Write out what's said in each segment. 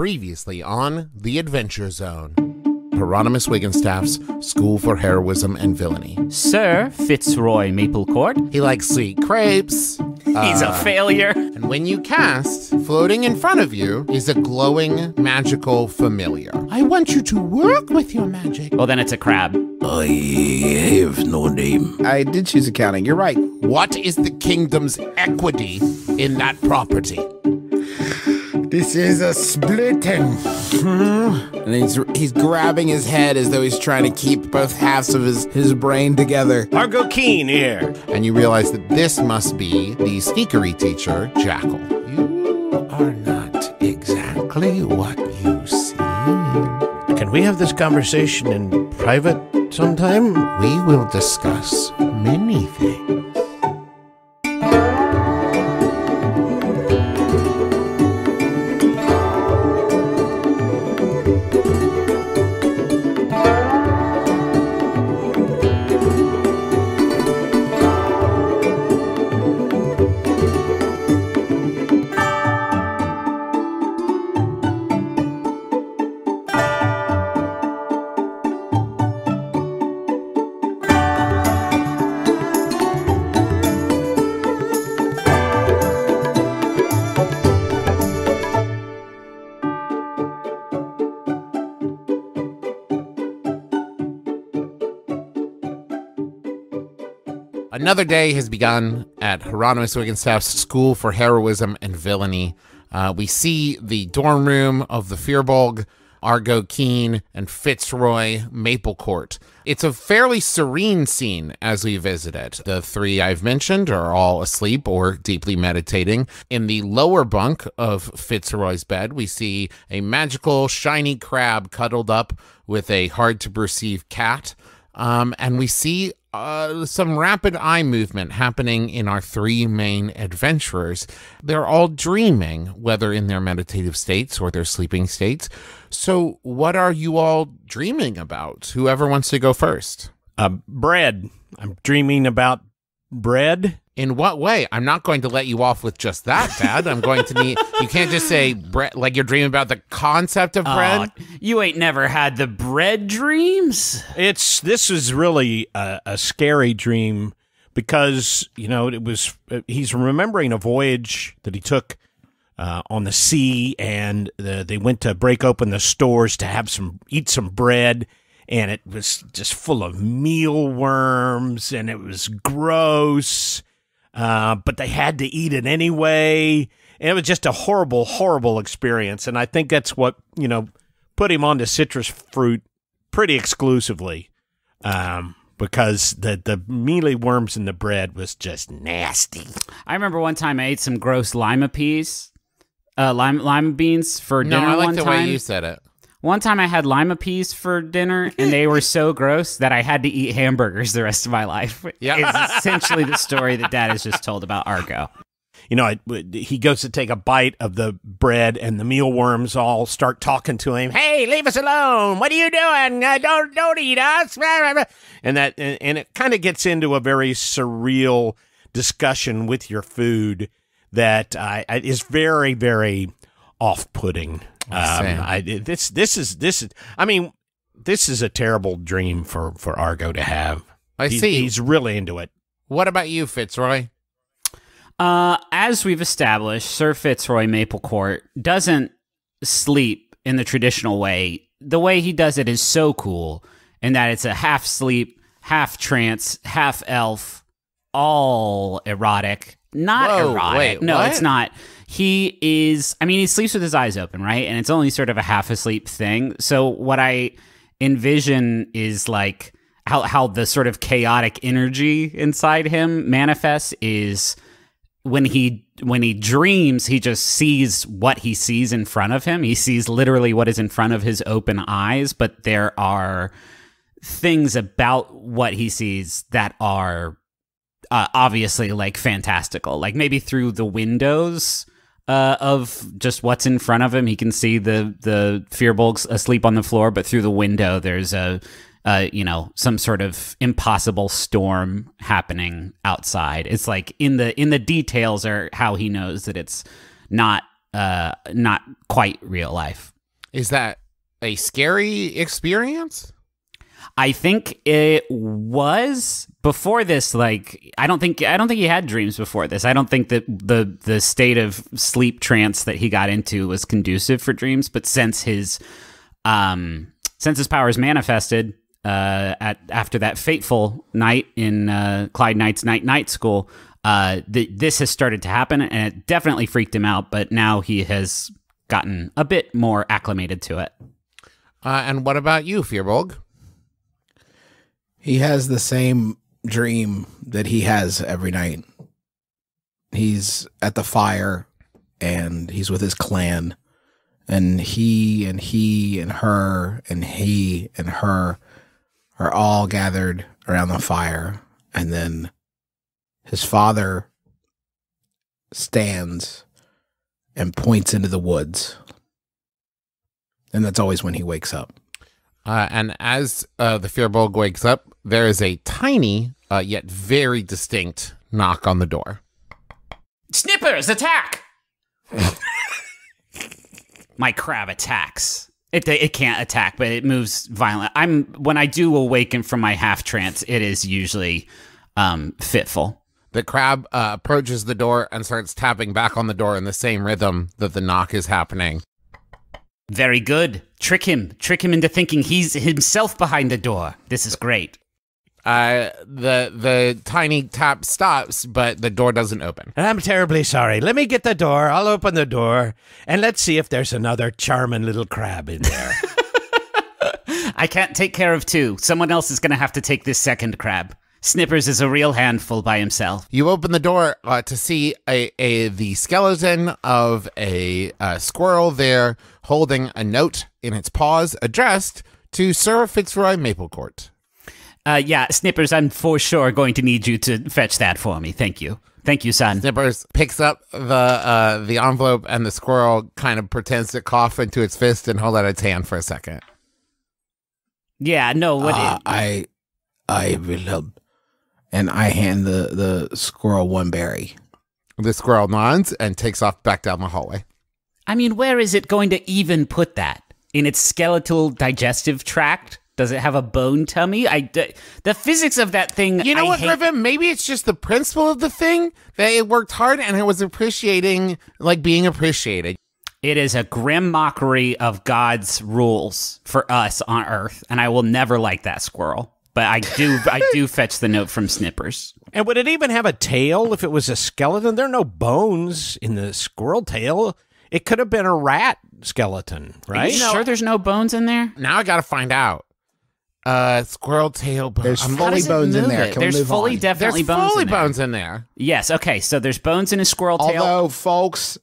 Previously on The Adventure Zone. Hieronymus Wigginstaff's School for Heroism and Villainy. Sir Fitzroy Maplecourt. He likes to eat crepes. He's a failure. And when you cast, floating in front of you is a glowing magical familiar. I want you to work with your magic. Well, then it's a crab. I have no name. I did choose accounting, you're right. What is the kingdom's equity in that property? This is a splitting. And he's grabbing his head as though he's trying to keep both halves of his brain together. Argo Keen here. And you realize that this must be the sneakery teacher, Jackal. You are not exactly what you seem. Can we have this conversation in private sometime? We will discuss many things. Another day has begun at Hieronymus Wigginstaff's School for Heroism and Villainy. We see the dorm room of the Firbolg, Argo Keen, and Fitzroy Maplecourt. It's a fairly serene scene as we visit it. The three I've mentioned are all asleep or deeply meditating. In the lower bunk of Fitzroy's bed, we see a magical, shiny crab cuddled up with a hard-to-perceive cat. And we see some rapid eye movement happening in our three main adventurers. They're all dreaming, whether in their meditative states or their sleeping states. So what are you all dreaming about? Whoever wants to go first. Bread. I'm dreaming about bread. In what way? I'm not going to let you off with just that, Dad. I'm going to need... You can't just say bread, like you're dreaming about the concept of bread. You ain't never had the bread dreams? This is really a scary dream because, you know, he's remembering a voyage that he took on the sea, and they went to break open the stores to eat some bread, and it was just full of mealworms, and it was gross. But they had to eat it anyway. And it was just a horrible, horrible experience. And I think that's what, you know, put him onto citrus fruit pretty exclusively. Because the mealy worms in the bread was just nasty. I remember one time I ate some gross lima beans for dinner. No, I like one the time. way you said it. One time I had lima peas for dinner, and they were so gross that I had to eat hamburgers the rest of my life. Yeah. It's essentially the story that Dad has just told about Argo. You know, he goes to take a bite of the bread, and the mealworms all start talking to him. Hey, leave us alone! What are you doing? Don't eat us! And it kind of gets into a very surreal discussion with your food that is very, very off-putting. This is a terrible dream for Argo to have. I see. He's really into it. What about you, Fitzroy? As we've established, Sir Fitzroy Maplecourt doesn't sleep in the traditional way. The way he does it is so cool in that it's a half sleep, half trance, half elf, all erotic. Not erotic. Wait, no, what? It's not. He sleeps with his eyes open, right? And it's only sort of a half asleep thing. So what I envision is like how the sort of chaotic energy inside him manifests is when he dreams, he just sees what he sees in front of him. He sees literally what is in front of his open eyes, but there are things about what he sees that are obviously like fantastical. Like maybe through the windows of just what's in front of him, he can see the Firbolgs asleep on the floor, but through the window there's some sort of impossible storm happening outside. It's like in the details are how he knows that it's not not quite real life. Is that a scary experience? I think it was before this. Like, I don't think he had dreams before this. I don't think that the state of sleep trance that he got into was conducive for dreams. But since his powers manifested after that fateful night in Clyde Knight's night school, this has started to happen, and it definitely freaked him out. But now he has gotten a bit more acclimated to it. And what about you, Firbolg? He has the same dream that he has every night. He's at the fire, and he's with his clan, and he and her and he and her are all gathered around the fire, and then his father stands and points into the woods, and that's always when he wakes up. And as the Firbolg wakes up, there is a tiny, yet very distinct knock on the door. Snippers, attack! My crab attacks. It can't attack, but it moves violently. When I do awaken from my half trance, it is usually fitful. The crab approaches the door and starts tapping back on the door in the same rhythm that the knock is happening. Very good. Trick him into thinking he's himself behind the door. This is great. The tiny tap stops, but the door doesn't open. I'm terribly sorry. Let me get the door. I'll open the door, and let's see if there's another charming little crab in there. I can't take care of two. Someone else is going to have to take this second crab. Snippers is a real handful by himself. You open the door to see the skeleton of a squirrel there holding a note in its paws addressed to Sir Fitzroy Maplecourt. Yeah, Snippers, I'm for sure going to need you to fetch that for me. Thank you. Thank you, son. Snippers picks up the envelope, and the squirrel kind of pretends to cough into its fist and hold out its hand for a second. Yeah, no, what I will help. And I hand the squirrel one berry. The squirrel nods and takes off back down the hallway. I mean, where is it going to even put that? In its skeletal digestive tract? Does it have a bone tummy? The physics of that thing. You know what, Griffin? Maybe it's just the principle of the thing that it worked hard and it was appreciating, like being appreciated. It is a grim mockery of God's rules for us on Earth, and I will never like that squirrel. But I do fetch the note from Snippers. And would it even have a tail if it was a skeleton? There are no bones in the squirrel tail. It could have been a rat skeleton, right? Are you sure there's no bones in there? Now I gotta find out. Squirrel tail bones. There's fully bones in there. There's fully definitely bones in there. Yes, okay, so there's bones in a squirrel tail. Although, folks,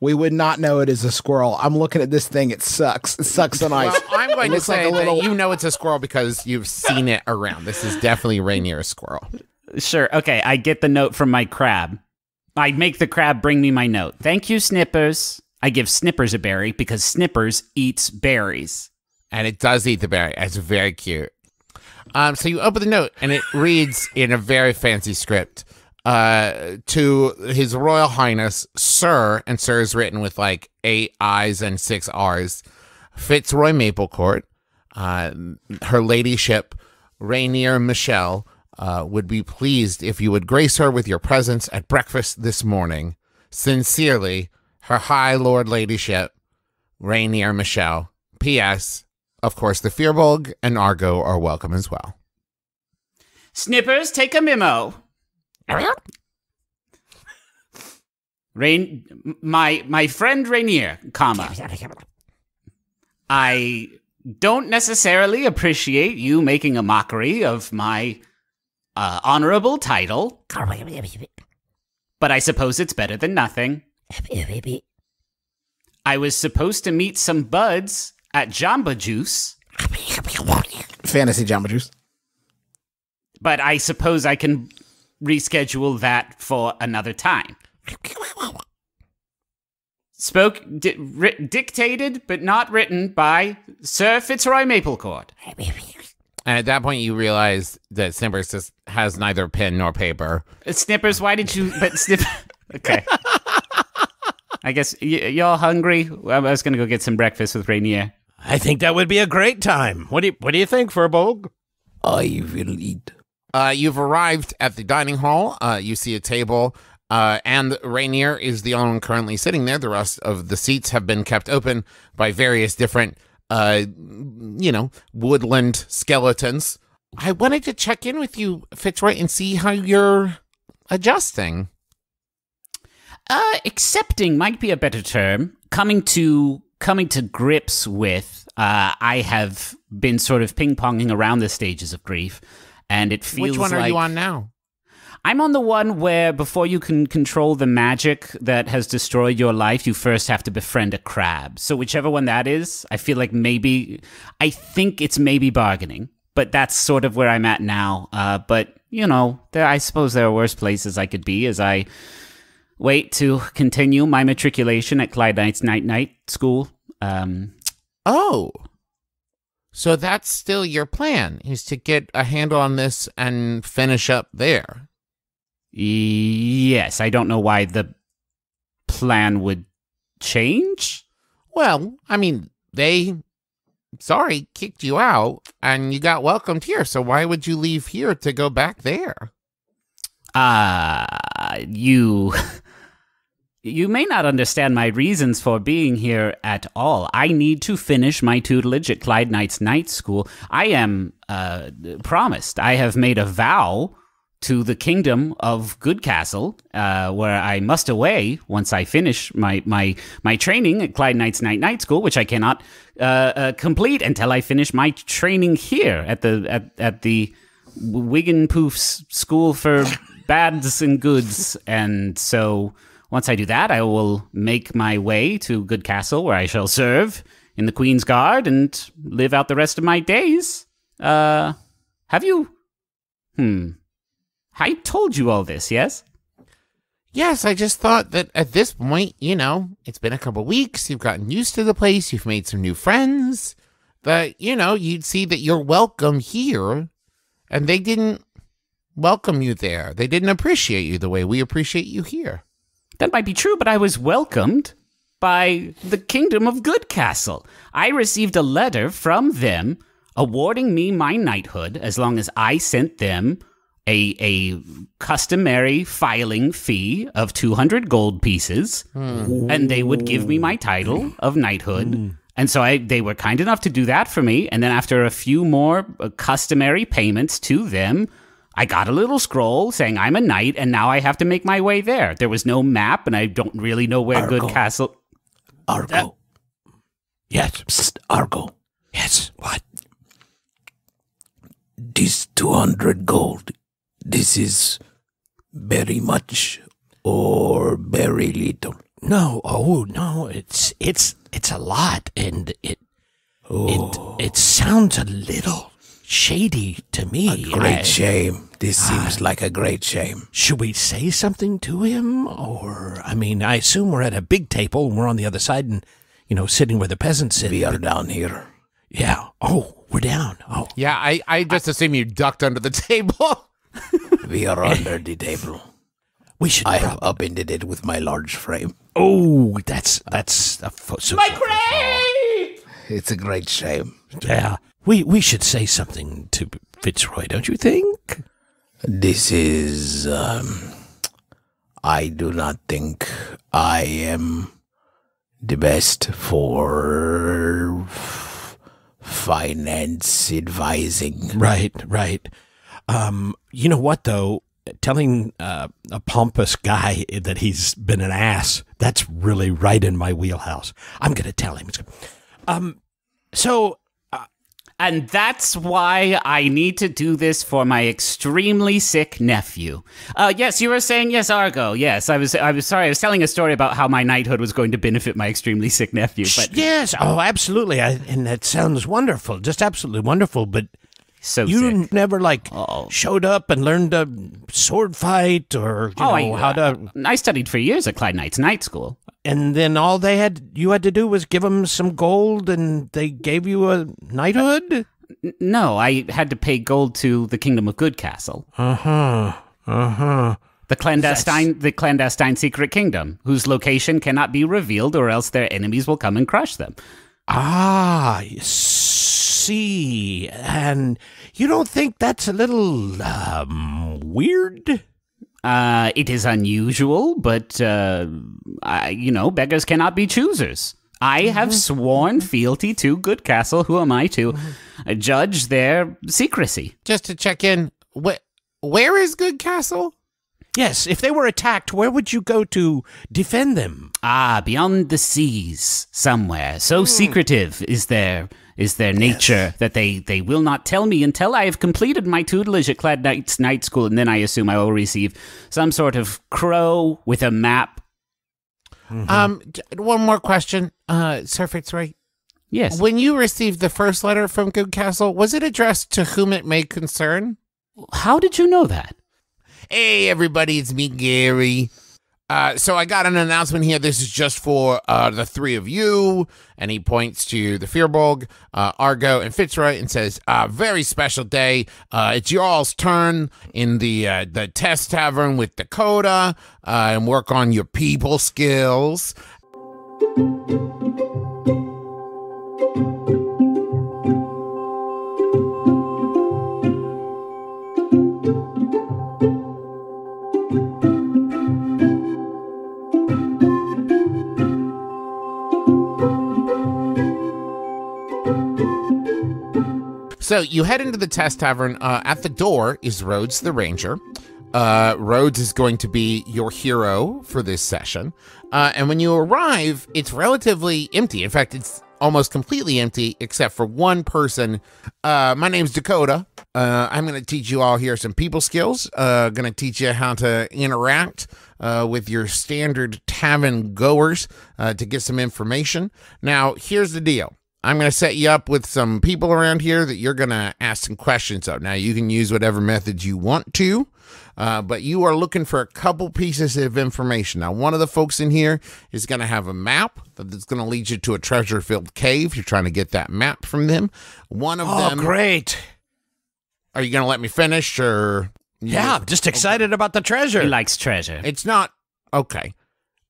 we would not know it is a squirrel. I'm looking at this thing. It sucks. It sucks on ice. Well, I'm going to looks like say a little- that you know it's a squirrel because you've seen it around. This is definitely Rainier's squirrel. Sure, okay, I get the note from my crab. I make the crab bring me my note. Thank you, Snippers. I give Snippers a berry because Snippers eats berries. And it does eat the berry. It's very cute. So you open the note, and it reads in a very fancy script, to His Royal Highness, Sir, and Sir is written with like 8 I's and 6 R's, Fitzroy Maplecourt, her ladyship, Rainier Michelle, would be pleased if you would grace her with your presence at breakfast this morning. Sincerely, her high lord ladyship, Rainier Michelle. P.S. Of course, the Firbolg and Argo are welcome as well. Snippers, take a memo. My friend Rainier, comma. I don't necessarily appreciate you making a mockery of my honorable title, but I suppose it's better than nothing. I was supposed to meet some buds at Jamba Juice. Fantasy Jamba Juice. But I suppose I can reschedule that for another time. Dictated but not written by Sir Fitzroy Maplecourt. And at that point, you realize that Snippers just has neither pen nor paper. Snippers, why did you... But Snippers... Okay. I guess y'all hungry? I was going to go get some breakfast with Rainier. I think that would be a great time. What do you think, Firbolg? I will eat. You've arrived at the dining hall. You see a table, and Rainier is the only one currently sitting there. The rest of the seats have been kept open by various different, woodland skeletons. I wanted to check in with you, Fitzroy, and see how you're adjusting. Accepting might be a better term. Coming to grips with. I have been sort of ping-ponging around the stages of grief, and it feels Which one are like you on now? I'm on the one where before you can control the magic that has destroyed your life, you first have to befriend a crab. So whichever one that is, I feel like I think it's maybe bargaining, but that's sort of where I'm at now. But, I suppose there are worse places I could be as I wait to continue my matriculation at Clyde Knight's Night School. Oh, so that's still your plan, is to get a handle on this and finish up there? Yes, I don't know why the plan would change. Well, I mean, they kicked you out, and you got welcomed here, so why would you leave here to go back there? You may not understand my reasons for being here at all. I need to finish my tutelage at Clyde Knight's Night School. I am promised. I have made a vow to the kingdom of Goodcastle, where I must away once I finish my training at Clyde Knight's Night School, which I cannot complete until I finish my training here at the Wigan Poof's School for Bads and Goods. And so once I do that, I will make my way to Goodcastle, where I shall serve in the Queen's Guard and live out the rest of my days. Have you? I told you all this, yes? Yes, I just thought that at this point, it's been a couple weeks, you've gotten used to the place, you've made some new friends, that, you'd see that you're welcome here, and they didn't welcome you there. They didn't appreciate you the way we appreciate you here. That might be true, but I was welcomed by the Kingdom of Goodcastle. I received a letter from them awarding me my knighthood as long as I sent them a customary filing fee of 200 gold pieces, and they would give me my title of knighthood. And so they were kind enough to do that for me, and then after a few more customary payments to them, I got a little scroll saying I'm a knight, and now I have to make my way there. There was no map, and I don't really know where Goodcastle... Argo. Yes. Psst, Argo. Yes. What? This 200 gold, this is very much or very little? No. Oh, no. It's a lot, and it sounds a little shady to me. A great shame. This seems like a great shame. Should we say something to him? Or, I assume we're at a big table and we're on the other side and, sitting where the peasants sit. We are down here. Yeah. Oh, we're down. Oh. Yeah, I just assume you ducked under the table. We are under the table. I have upended it with my large frame. Oh, that's my crate! It's a great shame. Yeah. We should say something to Fitzroy, don't you think? This is, I do not think I am the best for finance advising. Right. You know what, though? Telling a pompous guy that he's been an ass, that's really right in my wheelhouse. I'm going to tell him. And that's why I need to do this for my extremely sick nephew. Yes, you were saying, yes, Argo. Yes, I was sorry. I was telling a story about how my knighthood was going to benefit my extremely sick nephew. But yes, oh, absolutely. And that sounds wonderful, just absolutely wonderful. But so you sick. never showed up and learned a sword fight or how to. I studied for years at Clyde Knight's Night School. And then all you had to do was give them some gold, and they gave you a knighthood? No, I had to pay gold to the Kingdom of Goodcastle. The clandestine secret kingdom, whose location cannot be revealed or else their enemies will come and crush them. Ah, you see. And you don't think that's a little weird? It is unusual, but, beggars cannot be choosers. I have sworn fealty to Good Castle. Who am I to judge their secrecy? Just to check in, where is Good Castle? Yes, if they were attacked, where would you go to defend them? Beyond the seas, somewhere. So secretive is their nature that they will not tell me until I have completed my tutelage at Clad Knight's night school, and then I assume I will receive some sort of crow with a map. One more question, Sir Fitzroy. Yes. When you received the first letter from Good Castle, was it addressed to whom it may concern? How did you know that? Hey, everybody, it's me, Gary. So I got an announcement here. This is just for the three of you. And he points to the Firbolg, Argo, and Fitzroy and says, very special day. It's your all's turn in the TAZ Tavern with Dakota and work on your people skills. So you head into the TAZ Tavern. At the door is Rhodes the Ranger. Rhodes is going to be your hero for this session. And when you arrive, it's relatively empty. In fact, it's almost completely empty except for one person. My name's Dakota. I'm going to teach you all here some people skills. Going to teach you how to interact with your standard tavern goers to get some information. Now, here's the deal. I'm going to set you up with some people around here that you're going to ask some questions of. Now, you can use whatever methods you want to, but you are looking for a couple pieces of information. Now, one of the folks in here is going to have a map that's going to lead you to a treasure-filled cave. You're trying to get that map from them. One of them... Oh, great. Are you going to let me finish, or... Yeah, I'm just excited about the treasure. He likes treasure. It's not... Okay.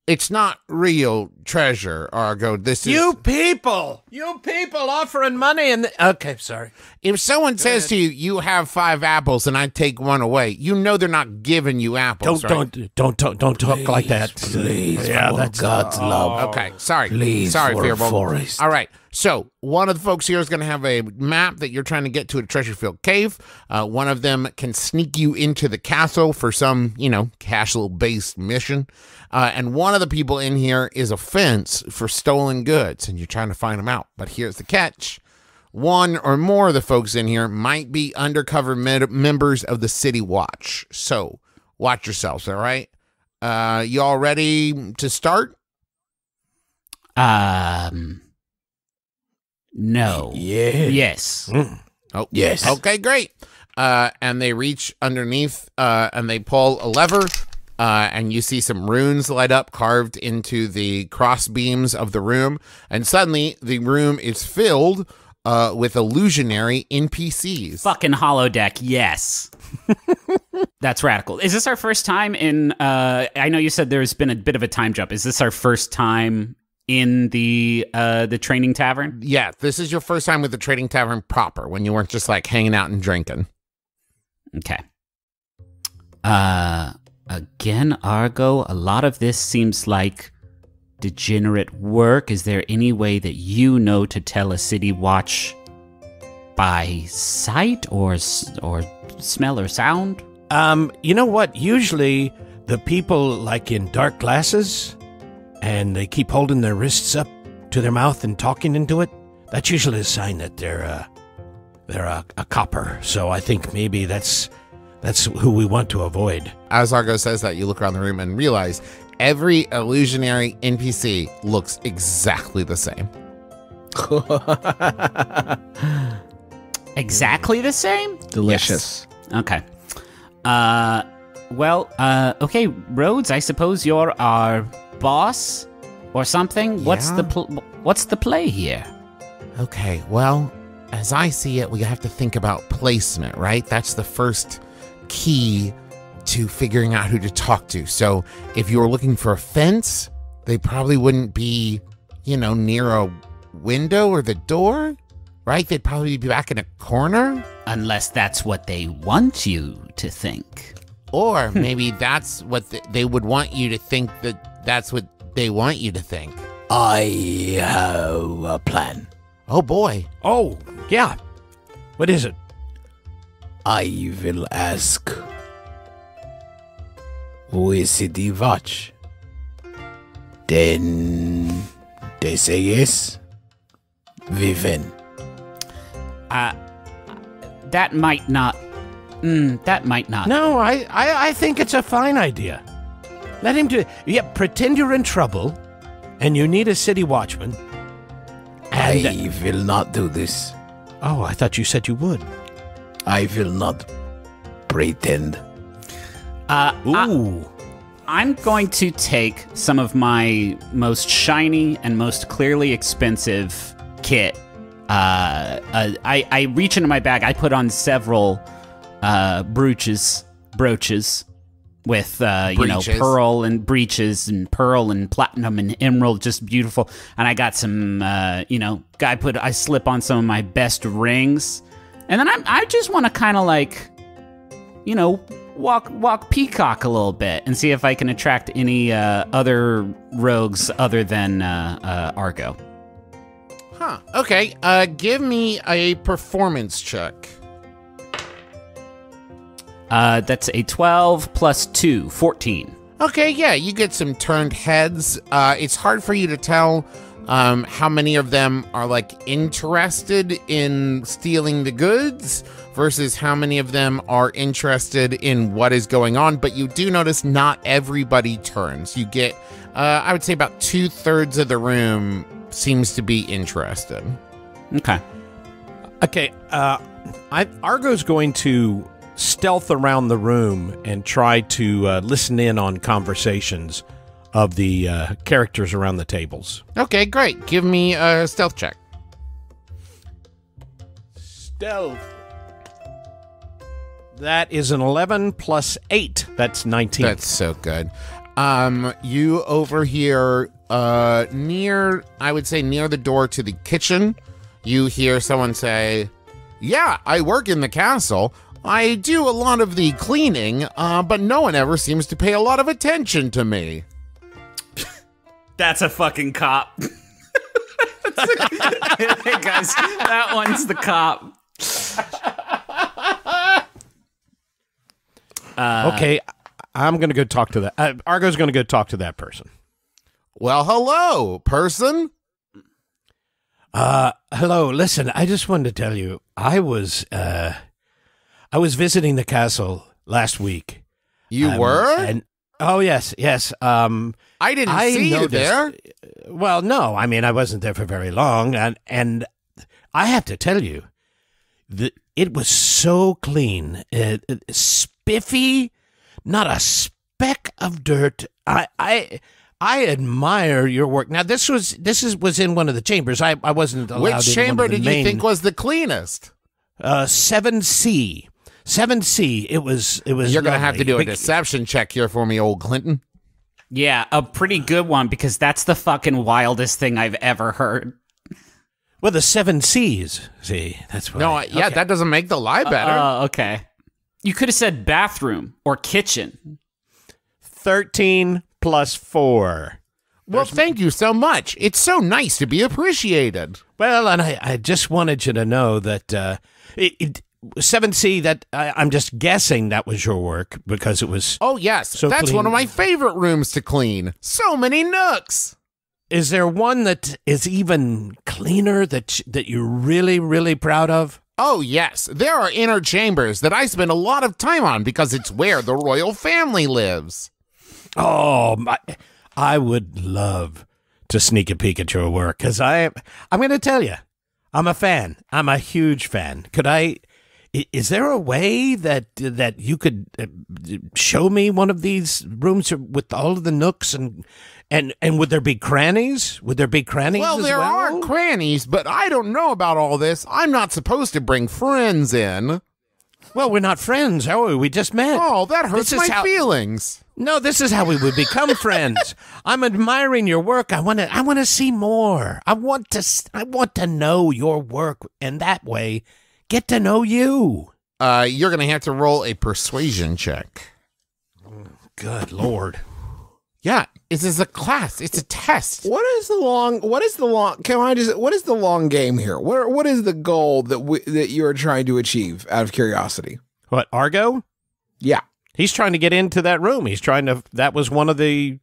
It's not real treasure, Argo. This is... You people offering money and... Okay, sorry. If someone says to you, you have 5 apples and I take one away, you know they're not giving you apples, Don't talk like that. Please, yeah, for that's God's love. Okay, sorry. Please, sorry, for a Firbolg. forest. All right, so one of the folks here is going to have a map that you're trying to get to a treasure-filled cave. One of them can sneak you into the castle for some, castle-based mission. And one of the people in here is a fence for stolen goods, and you're trying to find them out. But here's the catch. One or more of the folks in here might be undercover members of the City Watch. So watch yourselves, all right? You all ready to start? No. Yeah. Yes. Oh, Yes. Okay, great. And they reach underneath and they pull a lever. And you see some runes light up carved into the cross beams of the room. And suddenly the room is filled with illusionary NPCs. Fucking holodeck, yes. That's radical. Is this our first time in... I know you said there's been a bit of a time jump. Is this our first time in the training tavern? Yeah, this is your first time with the trading tavern proper, when you weren't just like hanging out and drinking. Okay. Again, Argo, a lot of this seems like degenerate work. Is there any way that you know to tell a City Watch by sight or smell or sound? You know what? Usually the people like in dark glasses and they keep holding their wrists up to their mouth and talking into it. That's usually a sign that they're a copper. So I think maybe that's who we want to avoid. As Argo says that, you look around the room and realize every illusionary NPC looks exactly the same. Exactly the same? Delicious. Yes. Okay. Okay, Rhodes, I suppose you're our boss or something? Yeah. What's the play here? Okay, well, as I see it, we have to think about placement, right? That's the first key to figuring out who to talk to. So if you were looking for a fence, they probably wouldn't be, near a window or the door, right? They'd probably be back in a corner. Unless that's what they want you to think. Or maybe that's what they would want you to think, that's what they want you to think. I have a plan. Oh, boy. Oh, yeah. What is it? I will ask, who is City Watch? Then they say yes. We win. That might not. That might not. No, I think it's a fine idea. Let him do it. Yeah, pretend you're in trouble, and you need a city watchman. And, I will not do this. oh, I thought you said you would. I will not pretend. Ooh. I'm going to take some of my most shiny and most clearly expensive kit. I reach into my bag. I put on several brooches with Breeches. pearl and breeches and pearl and platinum and emerald, just beautiful. And I got some I slip on some of my best rings, and then I just want to kind of like walk peacock a little bit and see if I can attract any other rogues other than Argo. Huh. Okay. Give me a performance check. That's a 12 plus 2, 14. Okay, yeah, you get some turned heads. It's hard for you to tell how many of them are like interested in stealing the goods versus how many of them are interested in what is going on, but you do notice not everybody turns. You get, I would say about 2/3 of the room seems to be interested. Okay. Okay, Argo's going to stealth around the room and try to listen in on conversations of the characters around the tables. Okay, great. Give me a stealth check. Stealth. That is an 11 plus 8. That's 19. That's so good. You overhear near the door to the kitchen, you hear someone say, "Yeah, I work in the castle. I do a lot of the cleaning, but no one ever seems to pay a lot of attention to me." That's a fucking cop. Hey guys, that one's the cop. Okay, I'm going to go talk to that. Argo's going to go talk to that person. Well, hello, person. Hello. Listen, I just wanted to tell you, I was visiting the castle last week. You were? And oh yes. I didn't see you there. Well, no, I mean I wasn't there for very long, and I have to tell you, it was so clean, spiffy, not a speck of dirt. I admire your work. Now this was in one of the chambers. I wasn't allowed. Which in chamber one of the did you think was the cleanest? 7C. 7C. It was. You're gonna have to do a lovely. deception check here for me, old Clinton. Yeah, a pretty good one, because that's the fucking wildest thing I've ever heard. Well, the 7Cs. See, that's what. No, yeah, that doesn't make the lie better. Okay. You could have said bathroom or kitchen. 13 plus 4. Well, thank you so much. It's so nice to be appreciated. Well, and I just wanted you to know that 7C, that I'm just guessing that was your work because it was. Oh, yes. So That's clean. one of my favorite rooms to clean. So many nooks. Is there one that is even cleaner that you're really, really proud of? Oh, yes. There are inner chambers that I spend a lot of time on because it's where the royal family lives. Oh, I would love to sneak a peek at your work because I'm going to tell you, I'm a fan. I'm a huge fan. Could I? Is there a way that you could show me one of these rooms with all of the nooks and would there be crannies? Would there be crannies? Well, there are crannies, but I don't know about all this. I'm not supposed to bring friends in. Well, we're not friends, are we? We just met. Oh, that hurts This is my how- feelings. No, this is how we would become friends. I'm admiring your work. I want to see more. I want to know your work, and that way, get to know you. You're going to have to roll a persuasion check. Good Lord. Yeah, this is a class. It's a test. What is the long game here? What is the goal that you are trying to achieve out of curiosity? What, Argo? Yeah. He's trying to get into that room. He's trying to. That was one of the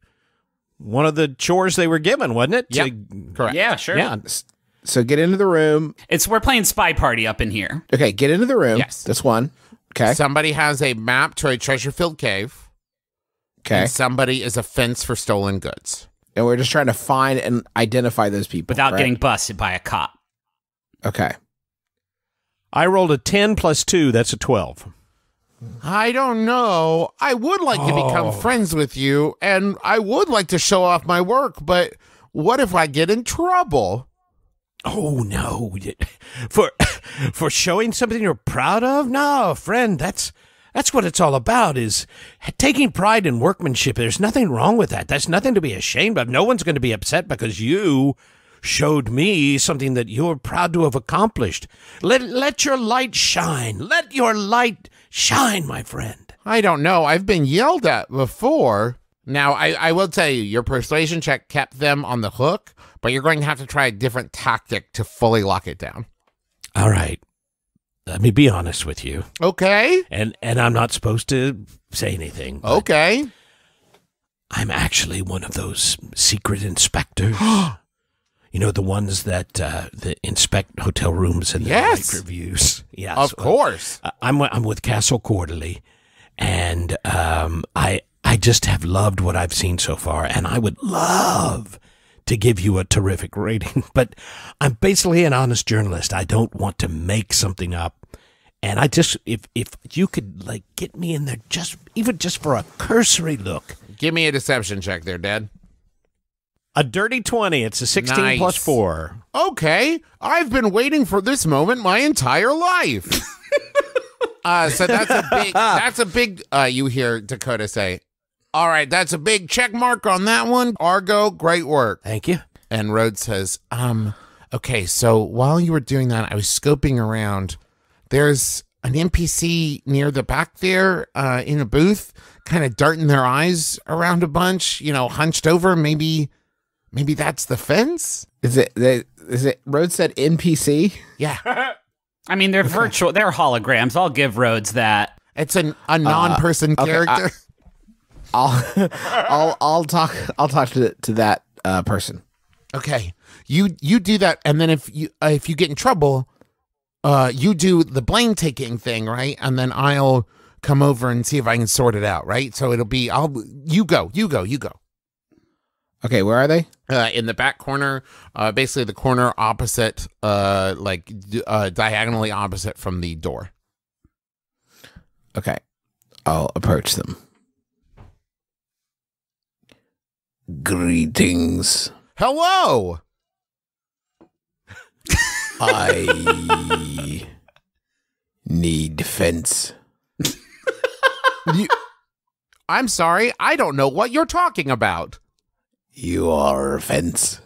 chores they were given, wasn't it? Yeah, correct. Yeah, sure. Yeah. So get into the room. We're playing Spy Party up in here. Okay, get into the room. Yes. That's one. Okay. Somebody has a map to a treasure-filled cave. Okay. And somebody is a fence for stolen goods. And we're just trying to find and identify those people. Without right? getting busted by a cop. Okay. I rolled a 10 plus 2. That's a 12. I don't know. I would like to become friends with you, and I would like to show off my work, but what if I get in trouble? Oh no! For showing something you're proud of? No, friend. That's what it's all about. Is taking pride in workmanship. There's nothing wrong with that. That's nothing to be ashamed of. No one's going to be upset because you showed me something that you're proud to have accomplished. Let your light shine. Let your light shine, my friend. I don't know. I've been yelled at before. Now, I will tell you, your persuasion check kept them on the hook, but you're going to have to try a different tactic to fully lock it down. All right. Let me be honest with you. Okay. And I'm not supposed to say anything. but Okay. I'm actually one of those secret inspectors. You know, the ones that inspect hotel rooms and Yes. their reviews. Yes, Of course. I'm with Castle Quarterly, and I just have loved what I've seen so far, and I would love to give you a terrific rating, but I'm basically an honest journalist. I don't want to make something up, and I just if you could like get me in there even just for a cursory look. Give me a deception check there, Dad. A dirty 20. It's a 16 Nice. plus 4. Okay. I've been waiting for this moment my entire life. So that's a big, you hear Dakota say, all right, that's a big check mark on that one. Argo, great work. Thank you. And Rhodes says, okay, so while you were doing that, I was scoping around. There's an NPC near the back there in a booth, kind of darting their eyes around a bunch, hunched over. Maybe that's the fence? Is it Rhodes said NPC? Yeah. I mean, they're virtual. They're holograms. I'll give Rhodes that. It's a non-person character. I'll talk to that person. Okay. You do that, and then if you get in trouble, you do the blame taking thing, right? And then I'll come over and see if I can sort it out, right? So it'll be you go. Okay, where are they? In the back corner, basically the corner opposite, diagonally opposite from the door. Okay, I'll approach them. Greetings. Hello. I need defense. I'm sorry, I don't know what you're talking about. You are a fence.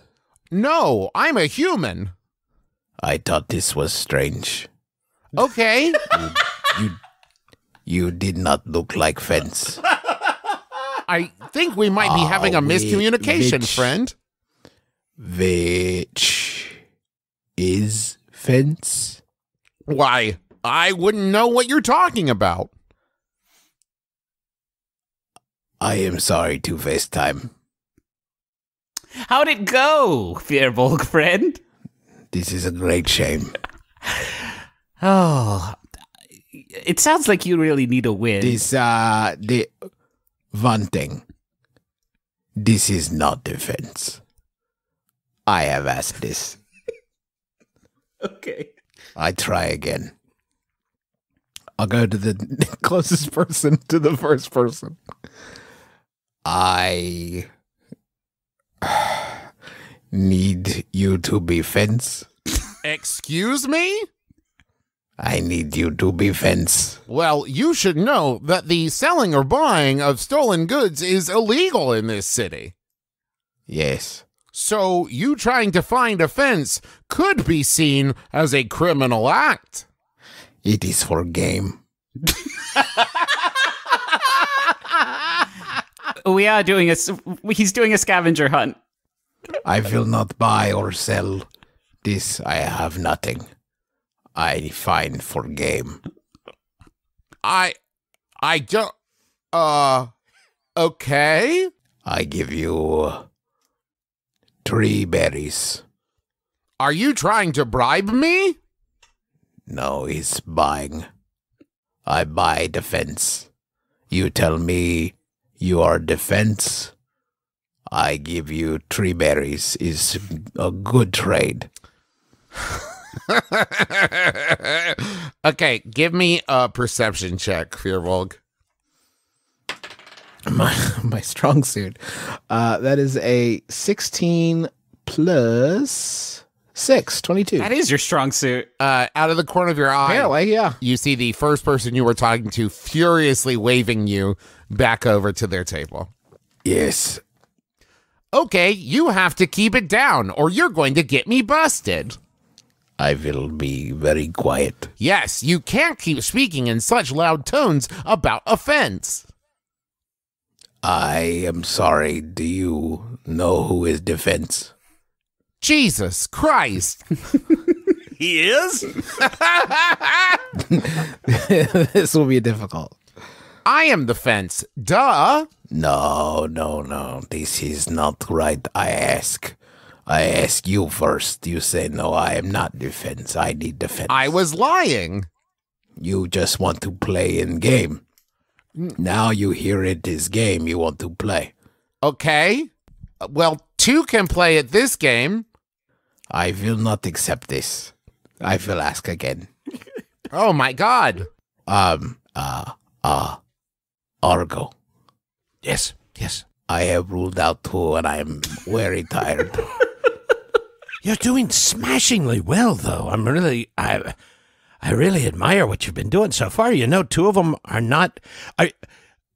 No, I'm a human. I thought this was strange. Okay. You did not look like fence. I think we might be having a miscommunication, friend. Which is fence? Why, I wouldn't know what you're talking about. I am sorry to FaceTime. How'd it go, Fearbolg friend? This is a great shame. Oh, it sounds like you really need a win. The one thing. This is not defense. I have asked this. Okay. I try again. I'll go to the closest person to the first person. I need you to be fence. Excuse me? I need you to be fence. Well, you should know that the selling or buying of stolen goods is illegal in this city. Yes. So you trying to find a fence could be seen as a criminal act. It is for game. He's doing a scavenger hunt. I will not buy or sell this. I have nothing. I find for game. I don't, okay. I give you 3 berries. Are you trying to bribe me? No, he's buying. I buy defense. You tell me you are defense. I give you 3 berries. Is a good trade. Okay, give me a perception check, Fearvolk. My strong suit. That is a 16 plus 6, 22. That is your strong suit. Out of the corner of your eye, Apparently, yeah. you see the first person you were talking to furiously waving you back over to their table. Yes. Okay, you have to keep it down, or you're going to get me busted. I will be very quiet. Yes, you can't keep speaking in such loud tones about offense. I am sorry. Do you know who is defense? Jesus Christ. He is? This will be difficult. I am the fence. Duh. No. This is not right. I ask you first. You say, no, I am not defense. I need defense. I was lying. You just want to play in game. Now you hear it is game you want to play. Okay. Well, 2 can play at this game. I will not accept this. I will ask again. Oh my God. Argo. Yes. I have ruled out 2 and I am very tired. You're doing smashingly well, though. I really admire what you've been doing so far. You know, 2 of them are not.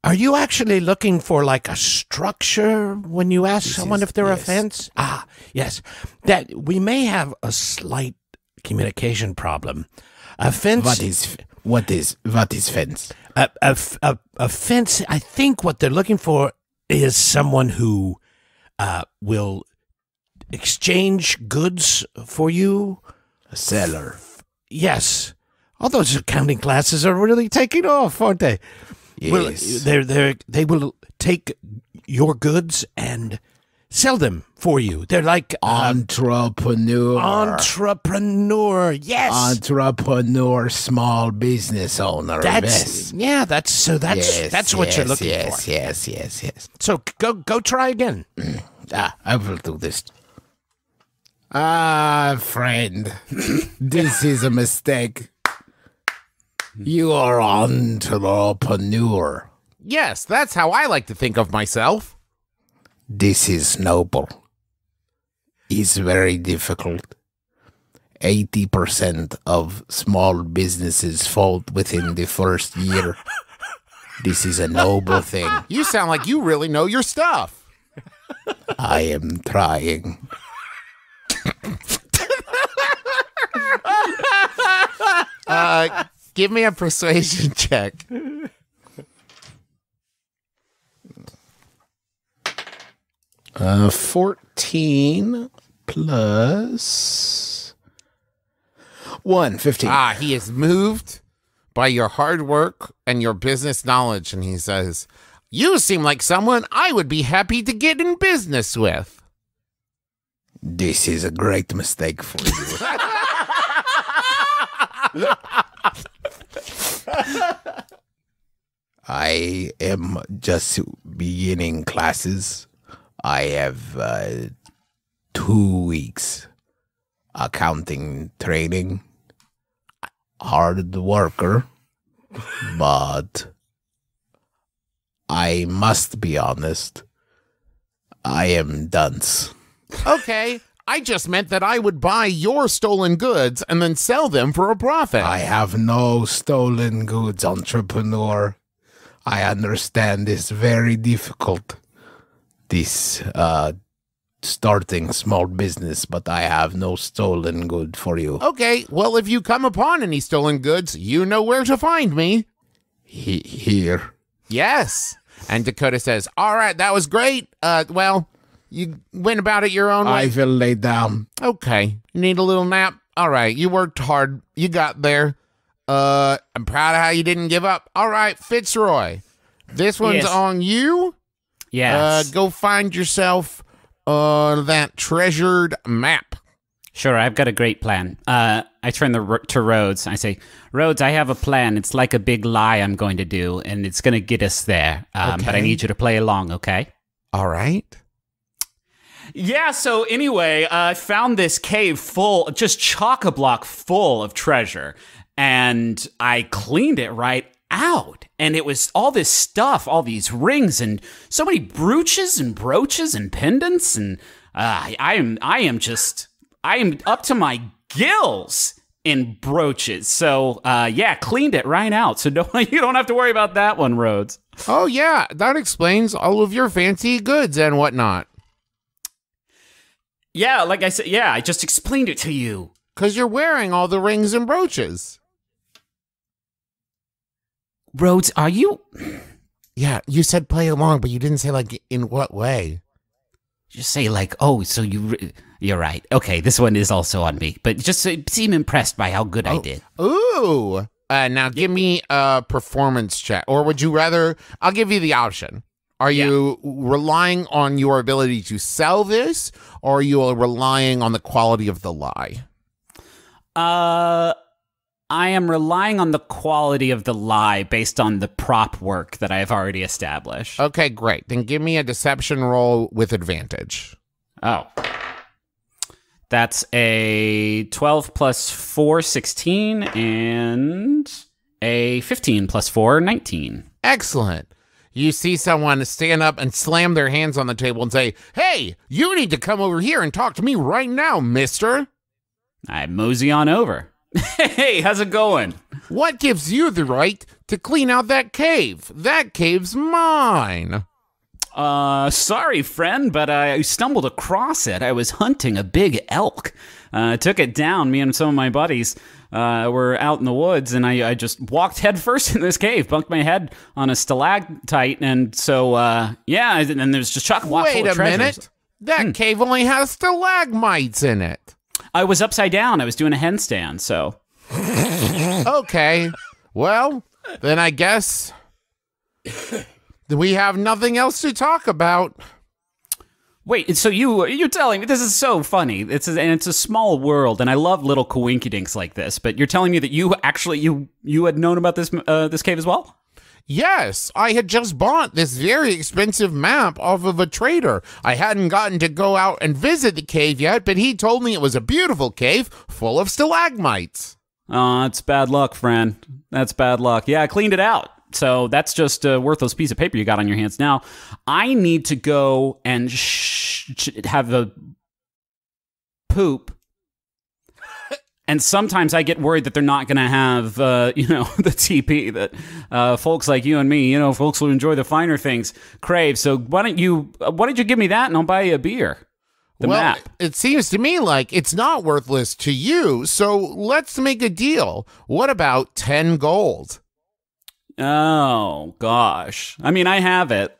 Are you actually looking for like a structure when you ask someone if they're a fence? Ah, yes. That we may have a slight communication problem. A fence. What is fence? A fence. I think what they're looking for is someone who will exchange goods for you. A seller. Yes. All those accounting classes are really taking off, aren't they? Yes. They will take your goods and sell them for you. They're like entrepreneur. Yes. Entrepreneur, small business owner. That's what you're looking for. Yes. So go try again. I will do this. Friend, this is a mistake. You are entrepreneur. Yes, that's how I like to think of myself. This is noble. It's very difficult. 80% of small businesses fold within the first year. This is a noble thing. You sound like you really know your stuff. I am trying. Give me a persuasion check. 14 plus 1, 15. He is moved by your hard work and your business knowledge, and he says, "You seem like someone I would be happy to get in business with." This is a great mistake for you. I am just beginning classes. I have 2 weeks accounting training. Hard worker, but I must be honest. I am dunce. Okay, I just meant that I would buy your stolen goods and then sell them for a profit. I have no stolen goods, entrepreneur. I understand it's very difficult, this starting small business, but I have no stolen good for you. Okay, well, if you come upon any stolen goods, you know where to find me. Here. Yes. And Dakota says, all right, that was great. Well, you went about it your own way. I will lay down. Okay. You need a little nap? All right. You worked hard. You got there. I'm proud of how you didn't give up. All right, Fitzroy. This one's on you. Yes. Go find yourself that treasured map. Sure, I've got a great plan. I turn to Rhodes. I say, Rhodes, I have a plan. It's like a big lie I'm going to do, and it's going to get us there. But I need you to play along, okay? All right. Yeah, so anyway, I found this cave full, just chock-a-block full of treasure, and I cleaned it right out. And it was all this stuff, all these rings, and so many brooches and brooches and pendants, and I am up to my gills in brooches. So, yeah, cleaned it right out. So you don't have to worry about that one, Rhodes. Oh, yeah, that explains all of your fancy goods and whatnot. Yeah, like I said, yeah, I just explained it to you. 'Cause you're wearing all the rings and brooches. Rhodes, are you... Yeah, you said play along, but you didn't say, like, in what way? Just say, like, oh, so you're right. Okay, this one is also on me. But just seem impressed by how good I did. Ooh. Now give me a performance check. Or would you rather... I'll give you the option. Are you relying on your ability to sell this, or are you relying on the quality of the lie? I am relying on the quality of the lie based on the prop work that I have already established. Okay, great. Then give me a deception roll with advantage. Oh. That's a 12 plus 4, 16, and a 15 plus 4, 19. Excellent. You see someone stand up and slam their hands on the table and say, hey, you need to come over here and talk to me right now, mister. I mosey on over. Hey, how's it going? What gives you the right to clean out that cave? That cave's mine. Sorry, friend, but I stumbled across it. I was hunting a big elk. Took it down. Me and some of my buddies were out in the woods, and I just walked headfirst in this cave, bunked my head on a stalactite, and so, yeah, and there's just chock-a-block full of treasures. Wait a minute. That cave only has stalagmites in it. I was upside down. I was doing a handstand, so. Okay. Well, then I guess we have nothing else to talk about. Wait, so you're telling me this is so funny? It's a small world, and I love little coinkydinks like this. But you're telling me that you actually you had known about this this cave as well? Yes, I had just bought this very expensive map off of a trader. I hadn't gotten to go out and visit the cave yet, but he told me it was a beautiful cave full of stalagmites. Oh, that's bad luck, friend. That's bad luck. Yeah, I cleaned it out. So that's just a worthless piece of paper you got on your hands. Now, I need to go and have a poop. And sometimes I get worried that they're not going to have, the TP that folks like you and me, folks who enjoy the finer things, crave. So why don't you give me that and I'll buy you a beer? The map. It seems to me like it's not worthless to you, so let's make a deal. What about 10 gold? Oh, gosh. I mean, I have it.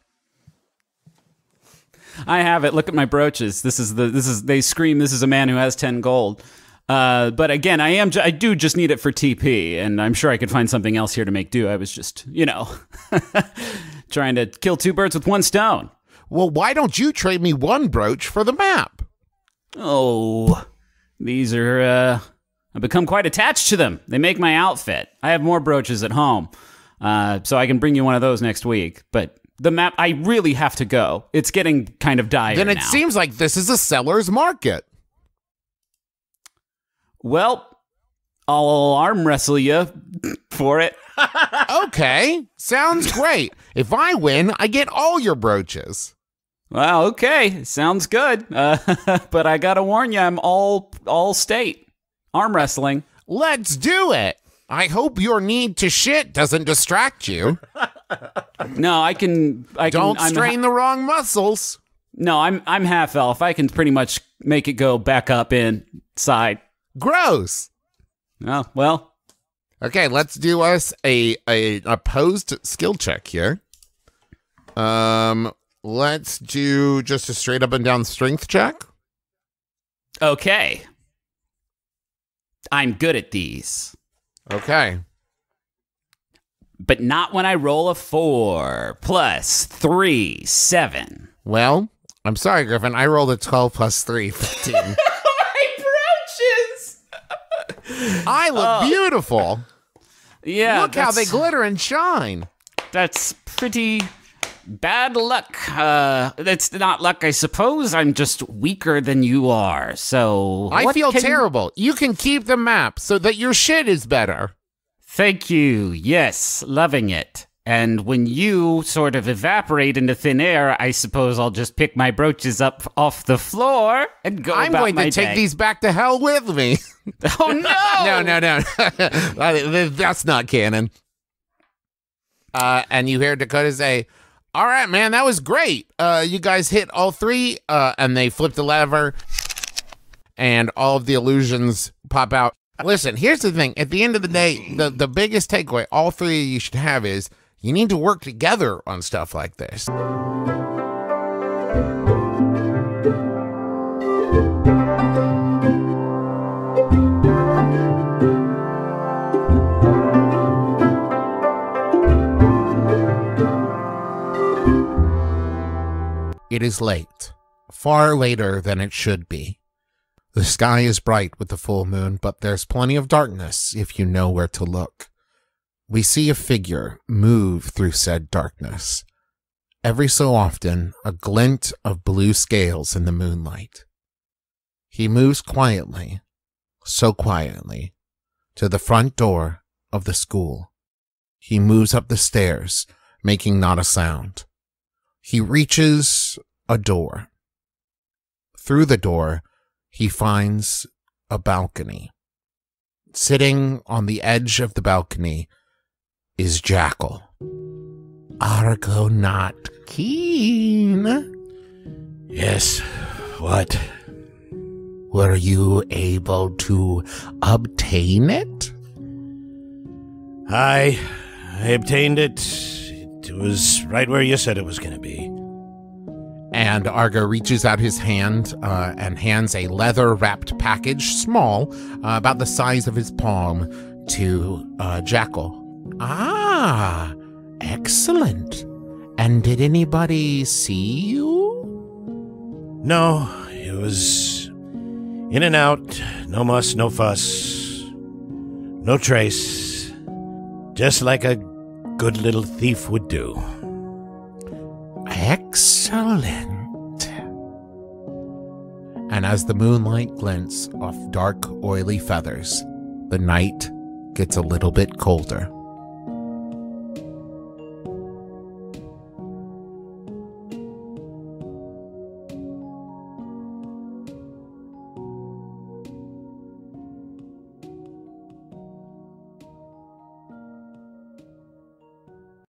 Look at my brooches. They scream, this is a man who has 10 gold. But again, I do just need it for TP, and I'm sure I could find something else here to make do. I was just, trying to kill two birds with one stone. Well, why don't you trade me one brooch for the map? Oh, these are, I've become quite attached to them. They make my outfit. I have more brooches at home, so I can bring you one of those next week. But the map, I really have to go. It's getting kind of dire now. Then it seems like this is a seller's market. Well, I'll arm wrestle you for it. Okay, sounds great. If I win, I get all your brooches. Well, okay, sounds good. But I gotta warn you, I'm all state arm wrestling. Let's do it. I hope your need to shit doesn't distract you. No, I can. Don't strain the wrong muscles. No, I'm half elf. I can pretty much make it go back up inside. Gross. Oh, well. Okay, let's do us a opposed skill check here. Let's do just a straight up and down strength check. Okay. I'm good at these. Okay. But not when I roll a 4 plus 3, 7. Well, I'm sorry, Griffin. I rolled a 12 plus 3, 15. My brooches! I look beautiful. Yeah. Look how they glitter and shine. That's pretty bad luck. That's not luck, I suppose. I'm just weaker than you are. So I feel terrible. You can keep the map so that your shit is better. Thank you. Yes, loving it. And when you sort of evaporate into thin air, I suppose I'll just pick my brooches up off the floor and go I'm about going my to take day. these back to hell with me. Oh, no! No. That's not canon. And you hear Dakota say, all right, man, that was great. You guys hit all three, and they flip the lever, and all of the illusions pop out. Listen, here's the thing. At the end of the day, the biggest takeaway all three of you should have is you need to work together on stuff like this. It is late, far later than it should be. The sky is bright with the full moon, but there's plenty of darkness if you know where to look. We see a figure move through said darkness. Every so often, a glint of blue scales in the moonlight. He moves quietly, so quietly, to the front door of the school. He moves up the stairs, making not a sound. He reaches a door. Through the door, he finds a balcony. Sitting on the edge of the balcony is Jackal. Argo not keen. Yes, what? Were you able to obtain it? I obtained it. It was right where you said it was going to be. And Argo reaches out his hand and hands a leather-wrapped package, small, about the size of his palm, to Jackal. Ah, excellent. And did anybody see you? No, it was in and out. No muss, no fuss. No trace. Just like a good little thief would do. Excellent. And as the moonlight glints off dark, oily feathers, the night gets a little bit colder.